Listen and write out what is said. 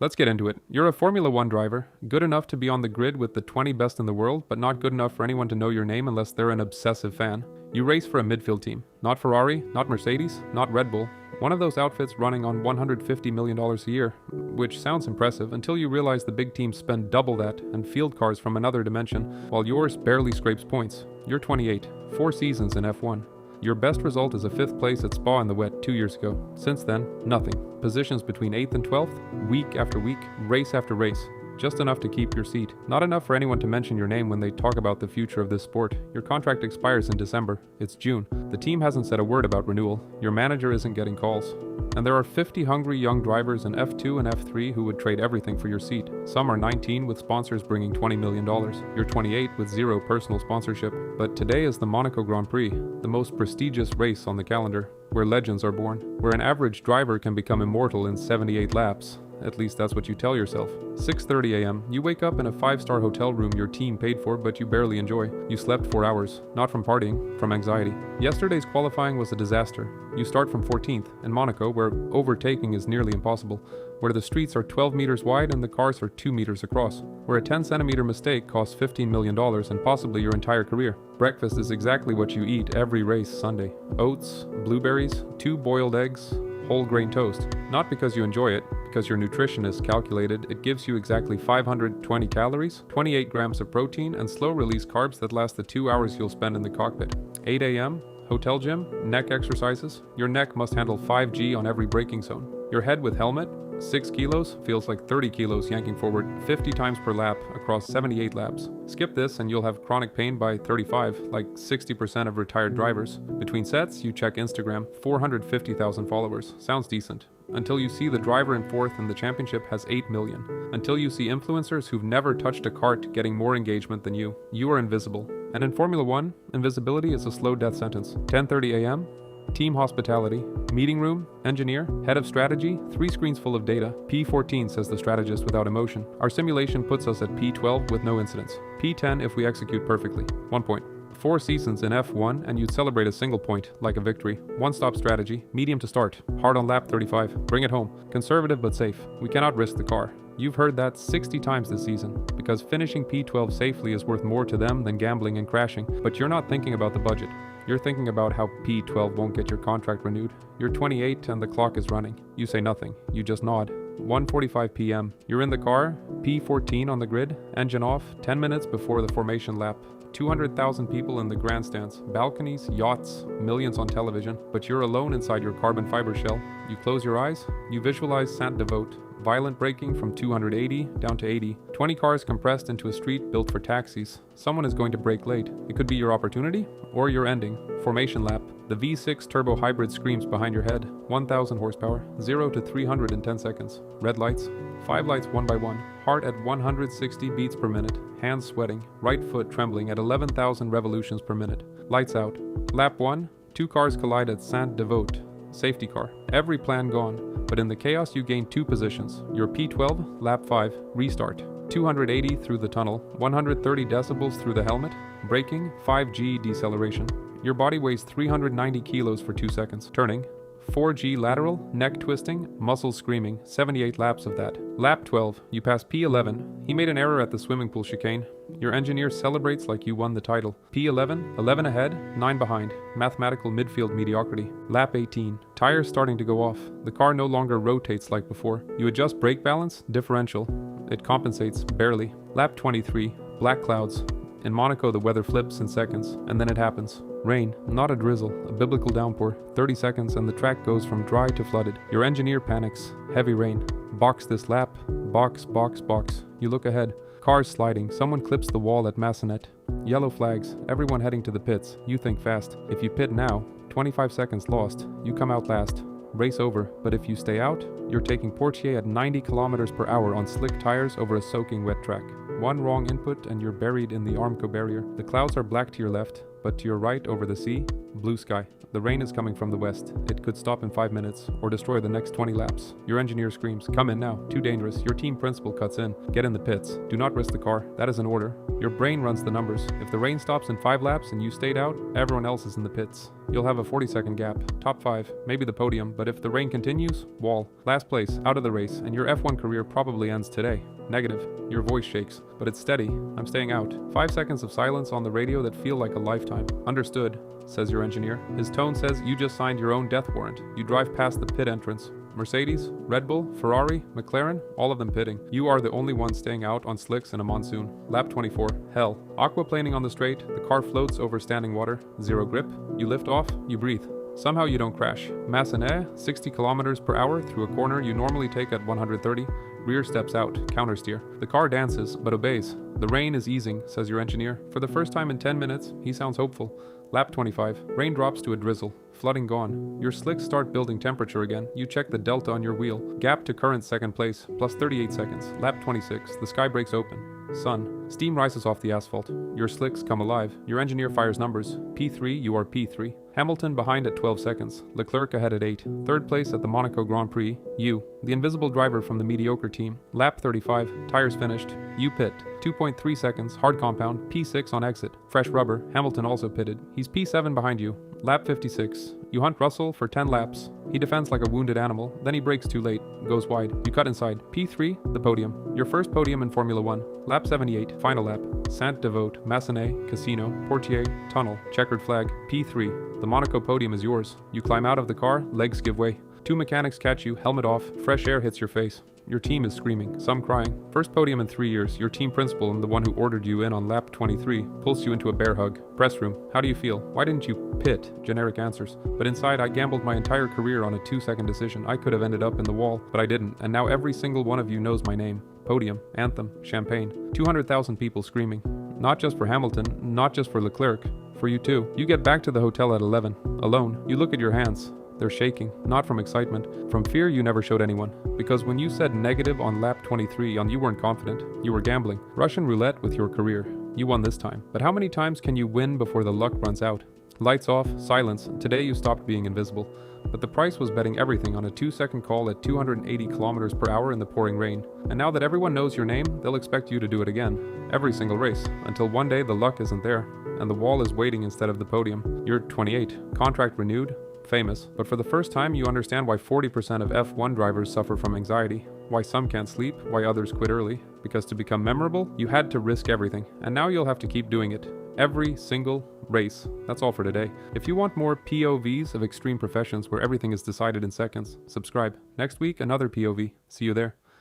Let's get into it. You're a Formula One driver, good enough to be on the grid with the 20 best in the world, but not good enough for anyone to know your name unless they're an obsessive fan. You race for a midfield team. Not Ferrari, not Mercedes, not Red Bull. One of those outfits running on $150 million a year, which sounds impressive until you realize the big teams spend double that and field cars from another dimension, while yours barely scrapes points. You're 28, 4 seasons in F1. Your best result is a 5th place at Spa in the wet 2 years ago. Since then, nothing. Positions between 8th and 12th, week after week, race after race. Just enough to keep your seat. Not enough for anyone to mention your name when they talk about the future of this sport. Your contract expires in December. It's June. The team hasn't said a word about renewal. Your manager isn't getting calls. And there are 50 hungry young drivers in F2 and F3 who would trade everything for your seat. Some are 19 with sponsors bringing $20 million. You're 28 with 0 personal sponsorship. But today is the Monaco Grand Prix, the most prestigious race on the calendar, where legends are born, where an average driver can become immortal in 78 laps. At least that's what you tell yourself. 6:30 a.m. You wake up in a 5-star hotel room your team paid for but you barely enjoy. You slept 4 hours. Not from partying, from anxiety. Yesterday's qualifying was a disaster. You start from 14th in Monaco, where overtaking is nearly impossible, where the streets are 12 meters wide and the cars are 2 meters across, where a 10-centimeter mistake costs $15 million and possibly your entire career. Breakfast is exactly what you eat every race Sunday. Oats, blueberries, 2 boiled eggs, whole grain toast. Not because you enjoy it, because your nutritionist calculated it gives you exactly 520 calories, 28 grams of protein, and slow-release carbs that last the 2 hours you'll spend in the cockpit. 8 a.m., hotel gym, neck exercises. Your neck must handle 5G on every braking zone. Your head with helmet, 6 kilos, feels like 30 kilos yanking forward 50 times per lap across 78 laps. Skip this and you'll have chronic pain by 35, like 60% of retired drivers. Between sets, you check Instagram, 450,000 followers. Sounds decent. Until you see the driver in 4th and the championship has 8 million. Until you see influencers who've never touched a cart getting more engagement than you. You are invisible. And in Formula One, invisibility is a slow death sentence. 10:30 a.m., team hospitality, meeting room, engineer, head of strategy, 3 screens full of data. P14, says the strategist without emotion. Our simulation puts us at P12 with no incidents. P10 if we execute perfectly. 1 point. 4 seasons in F1 and you'd celebrate a single point, like a victory. One-stop strategy, medium to start, hard on lap 35, bring it home. Conservative but safe. We cannot risk the car. You've heard that 60 times this season, because finishing P12 safely is worth more to them than gambling and crashing. But you're not thinking about the budget. You're thinking about how P12 won't get your contract renewed. You're 28 and the clock is running. You say nothing. You just nod. 1:45 p.m. You're in the car, P14 on the grid, engine off, 10 minutes before the formation lap. 200,000 people in the grandstands, balconies, yachts, millions on television, but you're alone inside your carbon fiber shell. You close your eyes, you visualize Saint-Devote, violent braking from 280 down to 80, 20 cars compressed into a street built for taxis. Someone is going to brake late. It could be your opportunity or your ending. Formation lap. The V6 turbo hybrid screams behind your head. 1,000 horsepower, 0 to 300 in 10 seconds. Red lights. 5 lights one by one. Heart at 160 beats per minute. Hands sweating. Right foot trembling at 11,000 revolutions per minute. Lights out. Lap 1. 2 cars collide at Saint-Devote. Safety car. Every plan gone. But in the chaos you gain 2 positions. Your P12, lap 5, restart. 280 through the tunnel. 130 decibels through the helmet. Braking, 5G deceleration. Your body weighs 390 kilos for 2 seconds. Turning. 4G lateral, neck twisting, muscles screaming, 78 laps of that. Lap 12, you pass P11. He made an error at the swimming pool chicane. Your engineer celebrates like you won the title. P11, 11 ahead, 9 behind. Mathematical midfield mediocrity. Lap 18, tires starting to go off. The car no longer rotates like before. You adjust brake balance, differential. It compensates, barely. Lap 23, black clouds. In Monaco, the weather flips in seconds, and then it happens. Rain, not a drizzle, a biblical downpour. 30 seconds and the track goes from dry to flooded. Your engineer panics. Heavy rain. Box this lap. Box, box, box. You look ahead. Cars sliding. Someone clips the wall at Massenet. Yellow flags. Everyone heading to the pits. You think fast. If you pit now, 25 seconds lost. You come out last. Race over, but if you stay out, you're taking Portier at 90 kilometers per hour on slick tires over a soaking wet track. One wrong input and you're buried in the Armco barrier. The clouds are black to your left. But to your right, over the sea, blue sky. The rain is coming from the west. It could stop in 5 minutes, or destroy the next 20 laps. Your engineer screams, "Come in now, too dangerous." Your team principal cuts in, "Get in the pits. Do not risk the car." That is an order. Your brain runs the numbers. If the rain stops in 5 laps and you stayed out, everyone else is in the pits. You'll have a 40-second gap. Top 5, maybe the podium, but if the rain continues, wall. Last place, out of the race, and your F1 career probably ends today. Negative. Your voice shakes, but it's steady. "I'm staying out." 5 seconds of silence on the radio that feel like a lifetime. "Understood," says your engineer. His tone says you just signed your own death warrant. You drive past the pit entrance. Mercedes, Red Bull, Ferrari, McLaren, all of them pitting. You are the only one staying out on slicks in a monsoon. Lap 24. Hell. Aquaplaning on the straight. The car floats over standing water. Zero grip. You lift off. You breathe. Somehow you don't crash. Massenet, 60 kilometers per hour through a corner you normally take at 130. Rear steps out, countersteer. The car dances, but obeys. "The rain is easing," says your engineer. For the first time in 10 minutes, he sounds hopeful. Lap 25. Rain drops to a drizzle. Flooding gone. Your slicks start building temperature again. You check the delta on your wheel. Gap to current second place, plus 38 seconds. Lap 26. The sky breaks open. Sun. Steam rises off the asphalt. Your slicks come alive. Your engineer fires numbers. P3, you are P3. Hamilton behind at 12 seconds. Leclerc ahead at 8. Third place at the Monaco Grand Prix. You, the invisible driver from the mediocre team. Lap 35. Tires finished. You pit. 2.3 seconds. Hard compound. P6 on exit. Fresh rubber. Hamilton also pitted. He's P7 behind you. Lap 56. You hunt Russell for 10 laps. He defends like a wounded animal, then he brakes too late, goes wide. You cut inside. P3, the podium. Your first podium in Formula 1. Lap 78, final lap. Saint-Devote, Massenet, Casino, Portier, Tunnel, checkered flag. P3, the Monaco podium is yours. You climb out of the car, legs give way. 2 mechanics catch you, helmet off, fresh air hits your face. Your team is screaming, some crying. First podium in 3 years. Your team principal and the one who ordered you in on lap 23 pulls you into a bear hug. Press room. How do you feel? Why didn't you pit? Generic answers. But inside, I gambled my entire career on a 2-second decision. I could have ended up in the wall, but I didn't. And now every single one of you knows my name. Podium, anthem, champagne. 200,000 people screaming. Not just for Hamilton, not just for Leclerc. For you too. You get back to the hotel at 11. Alone. You look at your hands. They're shaking, not from excitement. From fear you never showed anyone. Because when you said negative on lap 23, you weren't confident. You were gambling. Russian roulette with your career. You won this time. But how many times can you win before the luck runs out? Lights off, silence. Today you stopped being invisible. But the price was betting everything on a 2-second call at 280 kilometers per hour in the pouring rain. And now that everyone knows your name, they'll expect you to do it again. Every single race. Until one day the luck isn't there. And the wall is waiting instead of the podium. You're 28. Contract renewed. Famous, but for the first time you understand why 40% of F1 drivers suffer from anxiety, why some can't sleep, why others quit early, because to become memorable, you had to risk everything, and now you'll have to keep doing it. Every single race. That's all for today. If you want more POVs of extreme professions where everything is decided in seconds, subscribe. Next week, another POV. See you there.